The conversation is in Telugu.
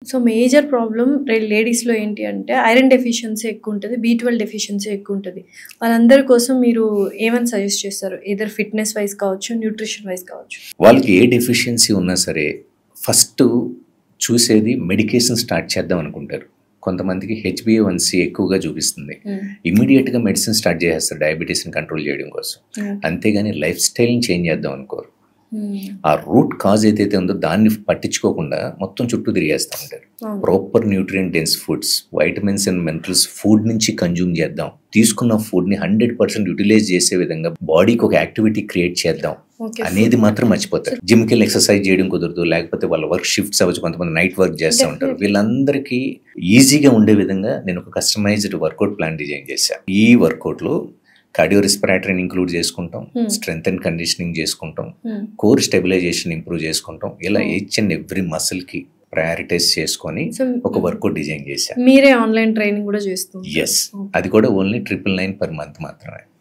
సో మేజర్ ప్రాబ్లమ్ లేడీస్‌లో ఏంటి అంటే ఐరన్ డెఫిషియన్సీ ఎక్కువుంటది. బి12 డెఫిషియన్సీ ఎక్కువుంటది. వాళ్ళందరి కోసం మీరు ఏమని సజెస్ట్ చేస్తారు? ఎయిదర్ ఫిట్‌నెస్ వైస్ కావచ్చు, న్యూట్రిషన్ వైస్ కావచ్చు. వాళ్ళకి ఏ డెఫిషియన్సీ ఉన్నా సరే ఫస్ట్ చూసేది మెడికేషన్ స్టార్ట్ చేద్దాం అనుకుంటారు. కొంతమందికి HbA1c ఎక్కువగా చూపిస్తుంది. ఇమ్మీడియట్‌గా మెడిసిన్ స్టార్ట్ చేసేస్తారు డయాబెటీస్‌ని కంట్రోల్ చేయడం కోసం. అంతేగాని లైఫ్ స్టైల్‌ని చేంజ్ చేద్దాం అనుకోరు. ఆ రూట్ కాజ్ ఏదైతే ఉందో దాన్ని పట్టించుకోకుండా మొత్తం చుట్టూ తిరిగేస్తూ ఉంటారు. Proper nutrient dense foods, vitamins and minerals food నుంచి కన్జ్యూమ్ చేద్దాం. తీసుకున్న ఫుడ్ని 100% యూటిలైజ్ చేసే విధంగా బాడీకి ఒక యాక్టివిటీ క్రియేట్ చేద్దాం అనేది మాత్రం మర్చిపోతారు. జిమ్కి వెళ్ళి ఎక్సర్సైజ్ చేయడం కుదరదు, లేకపోతే వాళ్ళ వర్క్ షిఫ్ట్స్ అవ్వచ్చు, కొంతమంది నైట్ వర్క్ చేస్తూ ఉంటారు. వీళ్ళందరికీ ఈజీగా ఉండే విధంగా నేను ఒక కస్టమైజ్డ్ వర్కౌట్ ప్లాన్ డిజైన్ చేశాను. ఈ వర్కౌట్లో కార్డియో రెస్పిరేటరీని ఇంక్లూడ్ చేసుకుంటాం, స్ట్రెంగ్త్ అండ్ కండిషనింగ్ చేసుకుంటాం, కోర్ స్టెబిలైజేషన్ ఇంప్రూవ్ చేసుకుంటాం. ఇలా ఈచ్ అండ్ ఎవ్రీ మసిల్ కి ప్రయారిటైజ్ చేసుకొని ఒక వర్కౌట్ డిజైన్ చేశాను. మీరే ఆన్లైన్ ట్రైనింగ్ కూడా చేస్తూ? ఎస్, అది కూడా ఓన్లీ 999 per month మాత్రమే.